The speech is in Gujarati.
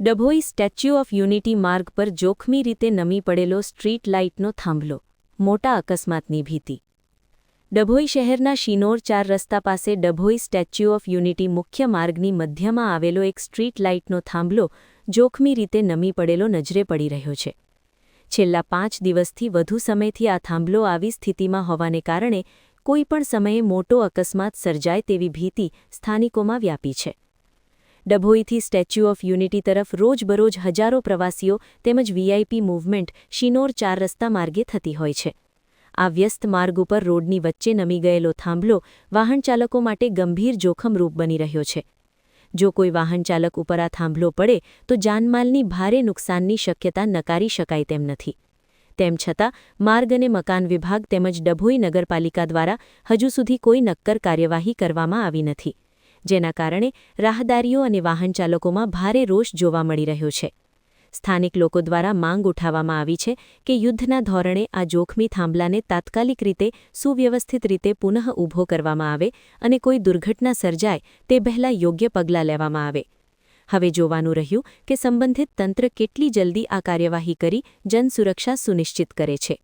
ડભોઈ સ્ટેચ્યુ ઓફ યુનિટી માર્ગ પર જોખમી રીતે નમી પડેલો સ્ટ્રીટ લાઇટનો થાંભલો, મોટા અકસ્માતની ભીતિ. ડભોઈ શહેરના શિનોર 4 રસ્તા પાસે ડભોઈ સ્ટેચ્યુ ઓફ યુનિટી મુખ્ય માર્ગની મધ્યમાં આવેલો એક સ્ટ્રીટ લાઇટનો થાંભલો જોખમી રીતે નમી પડેલો નજરે પડી રહ્યો છે. છેલ્લા 5 દિવસથી વધુ સમયથી આ થાંભલો આવી સ્થિતિમાં હોવાને કારણે કોઈપણ સમયે મોટો અકસ્માત સર્જાય તેવી ભીતિ સ્થાનિકોમાં વ્યાપી છે. ડભોઈથી સ્ટેચ્યુ ઓફ યુનિટી તરફ રોજબરોજ હજારો પ્રવાસીઓ તેમજ વીઆઈપી મૂવમેન્ટ શિનોર 4 રસ્તા માર્ગે થતી હોય છે. આ વ્યસ્ત માર્ગ ઉપર રોડની વચ્ચે નમી ગયેલો થાંભલો વાહનચાલકો માટે ગંભીર જોખમરૂપ બની રહ્યો છે. જો કોઈ વાહનચાલક ઉપર આ થાંભલો પડે તો જાનમાલની ભારે નુકસાનની શક્યતા નકારી શકાય તેમ નથી. તેમ છતાં માર્ગ અને મકાન વિભાગ તેમજ ડભોઈ નગરપાલિકા દ્વારા હજુ સુધી કોઈ નક્કર કાર્યવાહી કરવામાં આવી નથી, જેના કારણે રાહદારીઓ અને વાહનચાલકોમાં ભારે રોષ જોવા મળી રહ્યો છે. સ્થાનિક લોકો દ્વારા માંગ ઉઠાવવામાં આવી છે કે યુદ્ધના ધોરણે આ જોખમી થાંભલાને તાત્કાલિક રીતે સુવ્યવસ્થિત રીતે પુનઃ ઊભો કરવામાં આવે અને કોઈ દુર્ઘટના સર્જાય તે પહેલાં યોગ્ય પગલાં લેવામાં આવે. હવે જોવાનું રહ્યું કે સંબંધિત તંત્ર કેટલી જલ્દી આ કાર્યવાહી કરી જનસુરક્ષા સુનિશ્ચિત કરે છે.